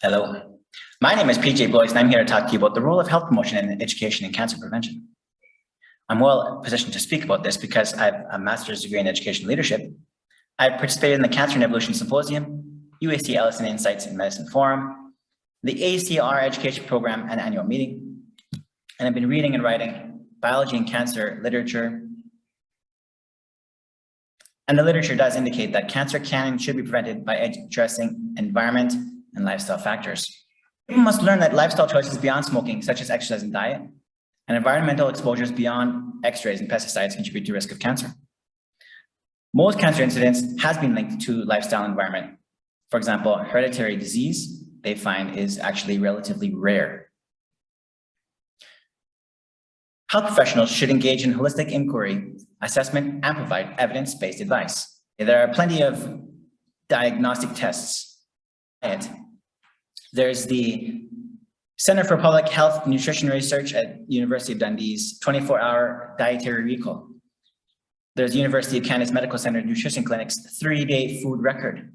Hello, my name is PJ Boyce, and I'm here to talk to you about the role of health promotion in education and cancer prevention. I'm well positioned to speak about this because I have a master's degree in education leadership. I've participated in the Cancer and Evolution Symposium, UAC Ellison Insights in Medicine Forum, the ACR Education Program and Annual Meeting, and I've been reading and writing biology and cancer literature. And the literature does indicate that cancer can and should be prevented by addressing environment and lifestyle factors. People must learn that lifestyle choices beyond smoking, such as exercise and diet, and environmental exposures beyond X-rays and pesticides contribute to risk of cancer. Most cancer incidence has been linked to lifestyle and environment. For example, hereditary disease, they find, is actually relatively rare. Health professionals should engage in holistic inquiry, assessment, and provide evidence-based advice. There are plenty of diagnostic tests. There's the Center for Public Health and Nutrition Research at University of Dundee's 24-hour dietary recall. There's University of Canada's Medical Center Nutrition Clinic's 3-day food record.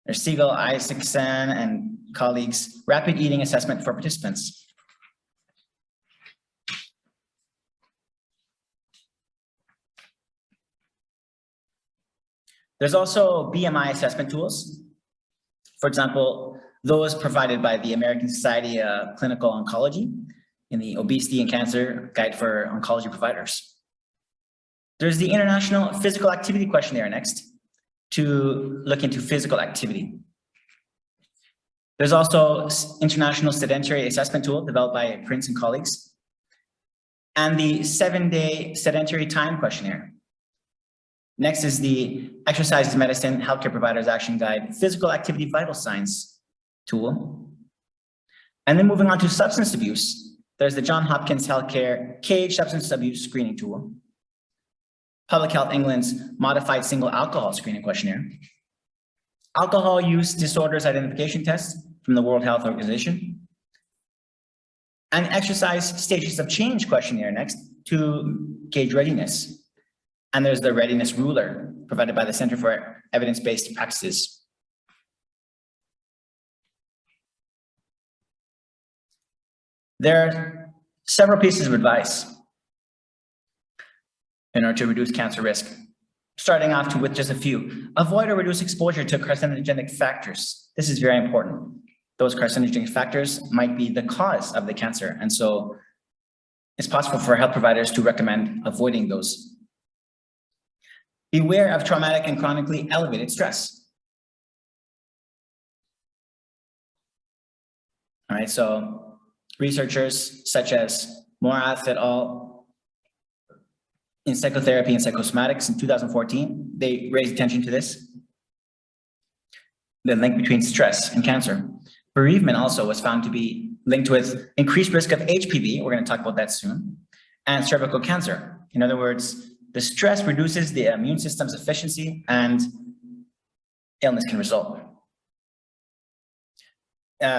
There's Siegel, Isaacson, and colleagues' rapid eating assessment for participants. There's also BMI assessment tools. For example, those provided by the American Society of Clinical Oncology in the Obesity and Cancer Guide for Oncology Providers. There's the International Physical Activity Questionnaire next to look into physical activity. There's also International Sedentary Assessment Tool developed by Prince and colleagues, and the 7-day Sedentary Time Questionnaire. Next is the Exercise Medicine Healthcare Providers Action Guide Physical Activity Vital Signs tool. And then moving on to substance abuse, there's the Johns Hopkins Healthcare CAGE Substance Abuse Screening Tool, Public Health England's Modified Single Alcohol Screening Questionnaire, Alcohol Use Disorders Identification Test from the World Health Organization, and Exercise Stages of Change Questionnaire next to gauge readiness. And there's the readiness ruler provided by the Center for Evidence-Based Practices. There are several pieces of advice in order to reduce cancer risk. Starting off with just a few. Avoid or reduce exposure to carcinogenic factors. This is very important. Those carcinogenic factors might be the cause of the cancer. And so it's possible for health providers to recommend avoiding those. Beware of traumatic and chronically elevated stress. All right, so researchers such as Morath et al. In psychotherapy and psychosomatics in 2014, they raised attention to this. The link between stress and cancer. Bereavement also was found to be linked with increased risk of HPV, we're going to talk about that soon, and cervical cancer. In other words, the stress reduces the immune system's efficiency and illness can result.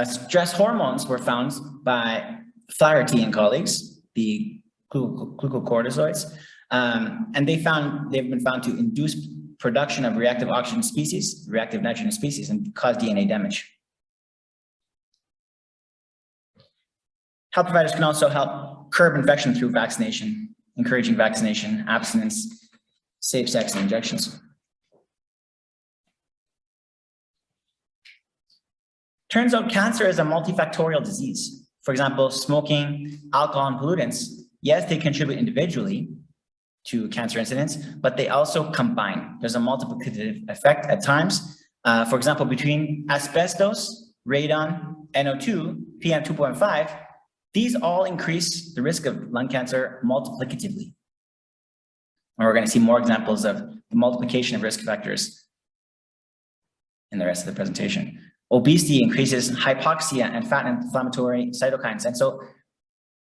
Stress hormones were found by Flaherty and colleagues, the glucocorticoids, and they've been found to induce production of reactive oxygen species, reactive nitrogen species, and cause DNA damage. Health providers can also help curb infection through vaccination, encouraging vaccination, abstinence, safe sex, and injections. Turns out cancer is a multifactorial disease. For example, smoking, alcohol, and pollutants, yes, they contribute individually to cancer incidence, but they also combine. There's a multiplicative effect at times. For example, between asbestos, radon, NO2, PM2.5, these all increase the risk of lung cancer multiplicatively. And we're going to see more examples of the multiplication of risk factors in the rest of the presentation. Obesity increases hypoxia and fat inflammatory cytokines. And so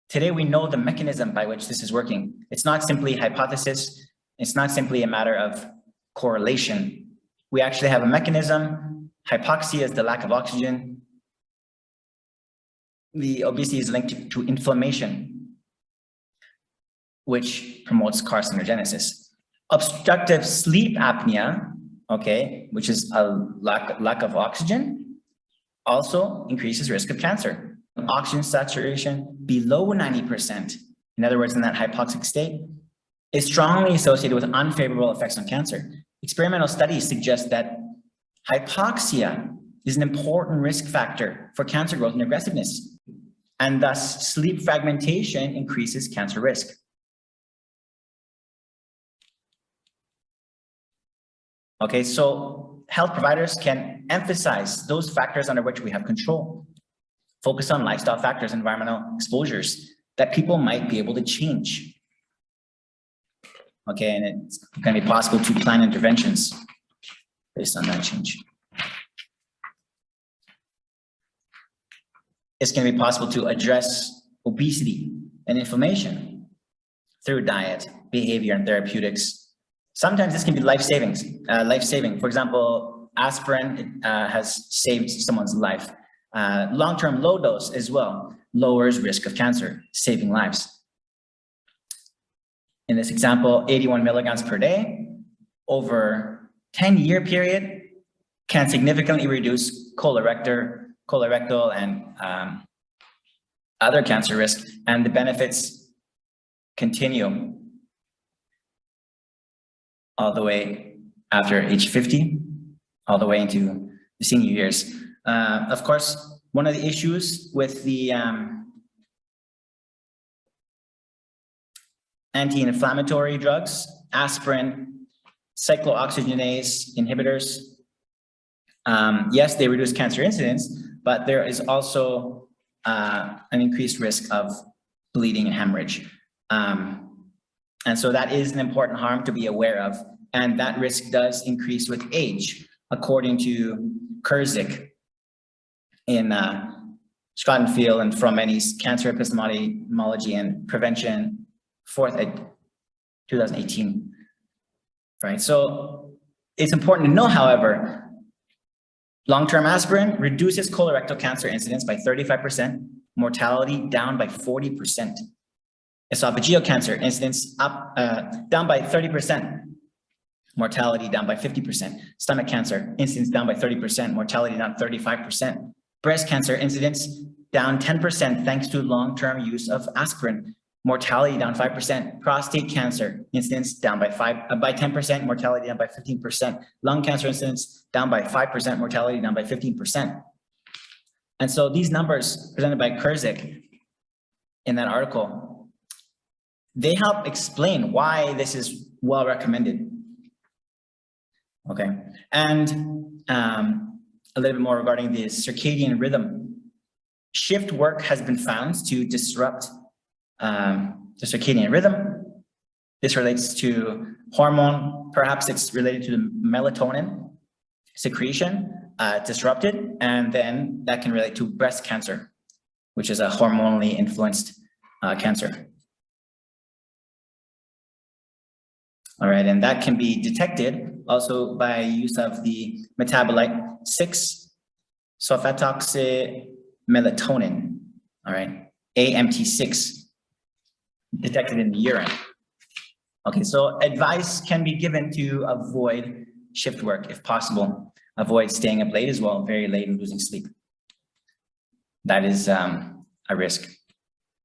today we know the mechanism by which this is working. It's not simply hypothesis. It's not simply a matter of correlation. We actually have a mechanism. Hypoxia is the lack of oxygen. The obesity is linked to inflammation, which promotes carcinogenesis. Obstructive sleep apnea, okay, which is a lack of oxygen, also increases risk of cancer. Oxygen saturation below 90%, in other words, in that hypoxic state, is strongly associated with unfavorable effects on cancer. Experimental studies suggest that hypoxia is an important risk factor for cancer growth and aggressiveness, and thus sleep fragmentation increases cancer risk. Okay, so health providers can emphasize those factors under which we have control. Focus on lifestyle factors, environmental exposures that people might be able to change. Okay, and it's going to be possible to plan interventions based on that change. It's going to be possible to address obesity and inflammation through diet, behavior, and therapeutics. Sometimes this can be life-saving. For example, aspirin has saved someone's life. Long-term low dose as well lowers risk of cancer, saving lives. In this example, 81 milligrams per day over 10-year period can significantly reduce colorectal and other cancer risk, and the benefits continue all the way after age 50, all the way into the senior years. Of course, one of the issues with the anti-inflammatory drugs, aspirin, cyclooxygenase inhibitors, yes, they reduce cancer incidence, but there is also an increased risk of bleeding and hemorrhage. And so that is an important harm to be aware of. And that risk does increase with age, according to CERSIC in Schottenfield and Fromeni's Cancer Epistemology and Prevention, 4th ed. 2018. Right, so it's important to know, however, long-term aspirin reduces colorectal cancer incidence by 35%, mortality down by 40%. Esophageal cancer incidence down by 30%, mortality down by 50%. Stomach cancer incidence down by 30%, mortality down 35%. Breast cancer incidence down 10% thanks to long-term use of aspirin, mortality down 5%. Prostate cancer incidence down by 10%, mortality down by 15%. Lung cancer incidence down by 5%, mortality down by 15%. And so these numbers presented by CERSIC in that article, they help explain why this is well recommended. Okay, and a little bit more regarding the circadian rhythm. Shift work has been found to disrupt the circadian rhythm. This relates to hormone, perhaps it's related to the melatonin secretion disrupted, and then that can relate to breast cancer, which is a hormonally influenced cancer. All right, and that can be detected also by use of the metabolite 6-sulfatoxymelatonin, all right, AMT6, detected in the urine. Okay, so advice can be given to avoid shift work if possible. Avoid staying up late as well, very late and losing sleep. That is a risk.